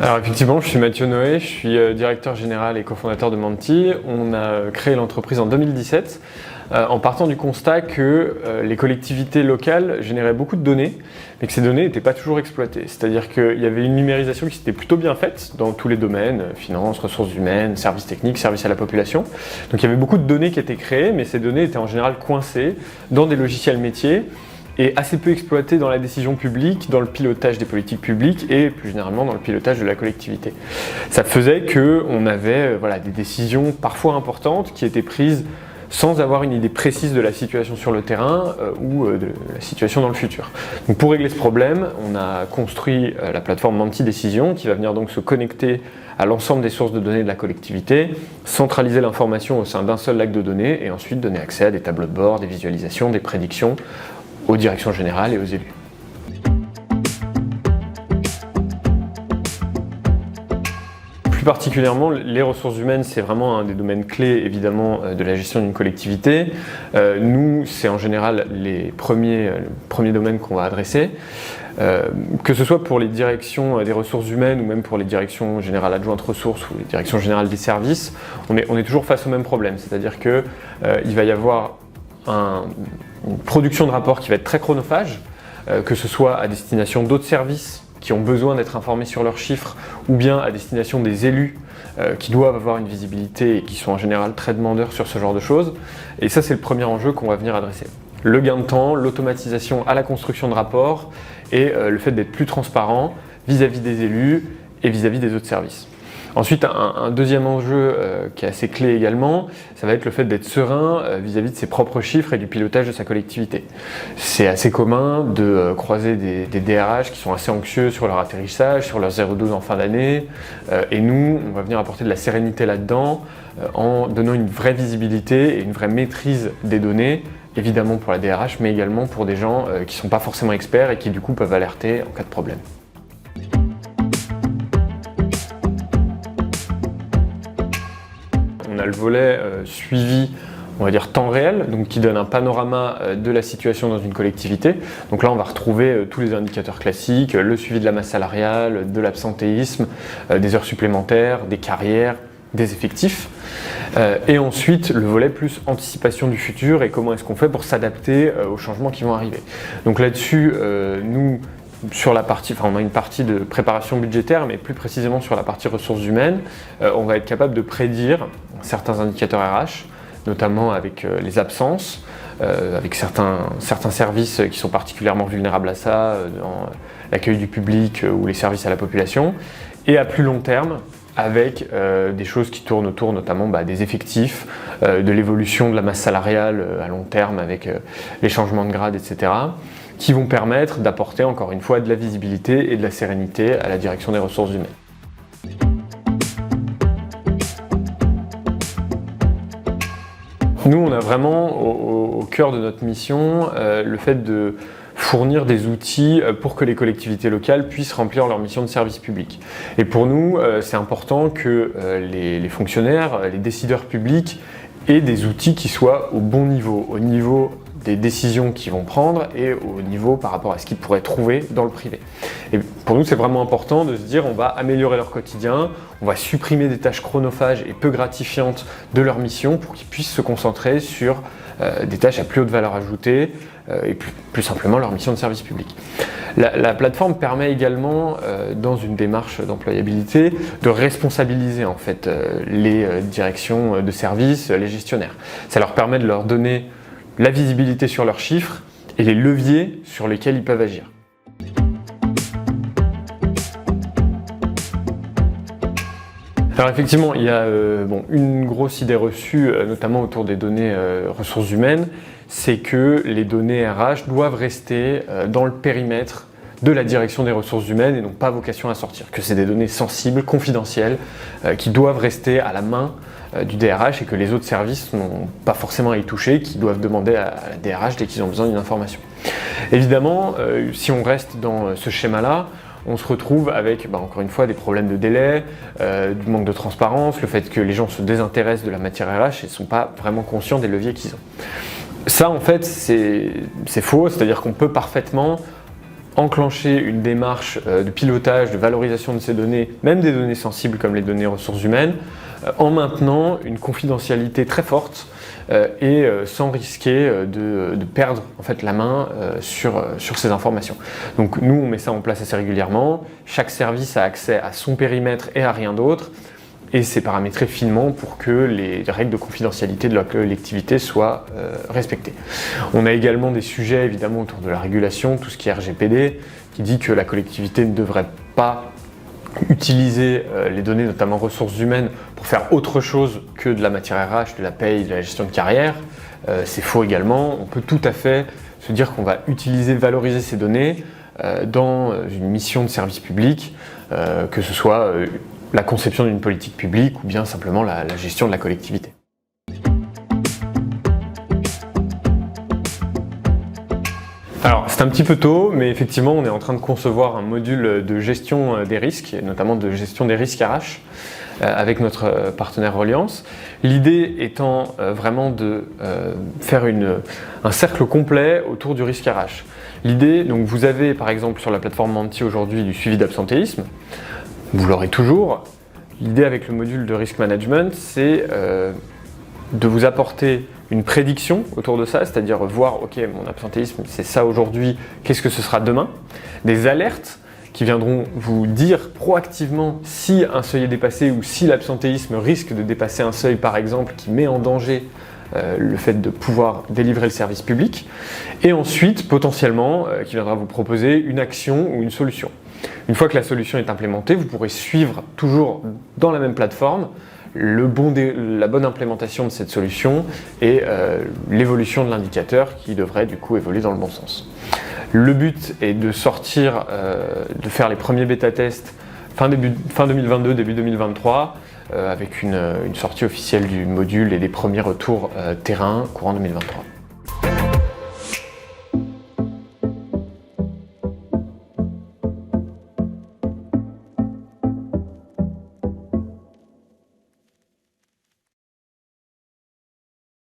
Alors effectivement, je suis Mathieu Noé, je suis directeur général et cofondateur de Menti. On a créé l'entreprise en 2017 en partant du constat que les collectivités locales généraient beaucoup de données, mais que ces données n'étaient pas toujours exploitées. C'est-à-dire qu'il y avait une numérisation qui s'était plutôt bien faite dans tous les domaines, finances, ressources humaines, services techniques, services à la population. Donc il y avait beaucoup de données qui étaient créées, mais ces données étaient en général coincées dans des logiciels métiers, et assez peu exploité dans la décision publique, dans le pilotage des politiques publiques et plus généralement dans le pilotage de la collectivité. Ça faisait qu'on avait des décisions parfois importantes qui étaient prises sans avoir une idée précise de la situation sur le terrain ou de la situation dans le futur. Donc pour régler ce problème, on a construit la plateforme Menti Décision qui va venir donc se connecter à l'ensemble des sources de données de la collectivité, centraliser l'information au sein d'un seul lac de données et ensuite donner accès à des tableaux de bord, des visualisations, des prédictions aux directions générales et aux élus. Plus particulièrement, les ressources humaines, c'est vraiment un des domaines clés évidemment de la gestion d'une collectivité. Nous, c'est en général le premier domaine qu'on va adresser. Que ce soit pour les directions des ressources humaines ou même pour les directions générales adjointes ressources ou les directions générales des services, on est toujours face au même problème. C'est-à-dire qu'il va y avoir une production de rapports qui va être très chronophage, que ce soit à destination d'autres services qui ont besoin d'être informés sur leurs chiffres ou bien à destination des élus qui doivent avoir une visibilité et qui sont en général très demandeurs sur ce genre de choses. Et ça, c'est le premier enjeu qu'on va venir adresser. Le gain de temps, l'automatisation à la construction de rapports et le fait d'être plus transparent vis-à-vis des élus et vis-à-vis des autres services. Ensuite, un deuxième enjeu qui est assez clé également, ça va être le fait d'être serein vis-à-vis de ses propres chiffres et du pilotage de sa collectivité. C'est assez commun de croiser des DRH qui sont assez anxieux sur leur atterrissage, sur leur 0,12 en fin d'année, et nous, on va venir apporter de la sérénité là-dedans en donnant une vraie visibilité et une vraie maîtrise des données, évidemment pour la DRH, mais également pour des gens qui ne sont pas forcément experts et qui du coup peuvent alerter en cas de problème. On a le volet suivi, on va dire temps réel, donc qui donne un panorama de la situation dans une collectivité. Donc là, on va retrouver tous les indicateurs classiques, le suivi de la masse salariale, de l'absentéisme, des heures supplémentaires, des carrières, des effectifs. Et ensuite, le volet plus anticipation du futur et comment est-ce qu'on fait pour s'adapter aux changements qui vont arriver. Donc là-dessus, nous, sur la partie, on a une partie de préparation budgétaire, mais plus précisément sur la partie ressources humaines, on va être capable de prédire certains indicateurs RH, notamment avec les absences, avec certains services qui sont particulièrement vulnérables à ça, dans l'accueil du public ou les services à la population, et à plus long terme, avec des choses qui tournent autour notamment des effectifs, de l'évolution de la masse salariale à long terme avec les changements de grade, etc., qui vont permettre d'apporter encore une fois de la visibilité et de la sérénité à la direction des ressources humaines. Nous, on a vraiment au cœur de notre mission le fait de fournir des outils pour que les collectivités locales puissent remplir leur mission de service public. Et pour nous, c'est important que les fonctionnaires, les décideurs publics aient des outils qui soient au niveau des décisions qu'ils vont prendre et au niveau par rapport à ce qu'ils pourraient trouver dans le privé. Et pour nous, c'est vraiment important de se dire on va améliorer leur quotidien, on va supprimer des tâches chronophages et peu gratifiantes de leur mission pour qu'ils puissent se concentrer sur des tâches à plus haute valeur ajoutée et plus simplement leur mission de service public. La plateforme permet également, dans une démarche d'employabilité, de responsabiliser en fait les directions de services, les gestionnaires. Ça leur permet de leur donner la visibilité sur leurs chiffres et les leviers sur lesquels ils peuvent agir. Alors effectivement, il y a une grosse idée reçue, notamment autour des données ressources humaines, c'est que les données RH doivent rester dans le périmètre de la direction des ressources humaines et n'ont pas vocation à sortir, que c'est des données sensibles, confidentielles, qui doivent rester à la main du DRH et que les autres services n'ont pas forcément à y toucher, qui doivent demander à la DRH dès qu'ils ont besoin d'une information. Évidemment, si on reste dans ce schéma-là, on se retrouve avec, encore une fois, des problèmes de délai, du manque de transparence, le fait que les gens se désintéressent de la matière RH et ne sont pas vraiment conscients des leviers qu'ils ont. Ça, en fait, c'est faux, c'est-à-dire qu'on peut parfaitement enclencher une démarche de pilotage, de valorisation de ces données, même des données sensibles comme les données ressources humaines, en maintenant une confidentialité très forte et sans risquer de perdre en fait, la main sur ces informations. Donc nous, on met ça en place assez régulièrement. Chaque service a accès à son périmètre et à rien d'autre. Et c'est paramétré finement pour que les règles de confidentialité de la collectivité soient respectées. On a également des sujets évidemment autour de la régulation, tout ce qui est RGPD, qui dit que la collectivité ne devrait pas utiliser les données, notamment ressources humaines, pour faire autre chose que de la matière RH, de la paye, de la gestion de carrière. C'est faux également. On peut tout à fait se dire qu'on va utiliser, valoriser ces données dans une mission de service public, que ce soit la conception d'une politique publique ou bien simplement la gestion de la collectivité. Alors c'est un petit peu tôt, mais effectivement on est en train de concevoir un module de gestion des risques, et notamment de gestion des risques RH, avec notre partenaire Reliance. L'idée étant vraiment de faire un cercle complet autour du risque RH. L'idée, donc vous avez par exemple sur la plateforme Menti aujourd'hui du suivi d'absentéisme, vous l'aurez toujours. L'idée avec le module de risk management, c'est de vous apporter une prédiction autour de ça, c'est-à-dire voir, ok, mon absentéisme, c'est ça aujourd'hui, qu'est-ce que ce sera demain? Des alertes qui viendront vous dire proactivement si un seuil est dépassé ou si l'absentéisme risque de dépasser un seuil, par exemple, qui met en danger le fait de pouvoir délivrer le service public. Et ensuite, potentiellement, qui viendra vous proposer une action ou une solution. Une fois que la solution est implémentée, vous pourrez suivre toujours dans la même plateforme la bonne implémentation de cette solution et l'évolution de l'indicateur qui devrait du coup évoluer dans le bon sens. Le but est de sortir, de faire les premiers bêta-tests fin 2022, début 2023, avec une sortie officielle du module et des premiers retours terrain courant 2023.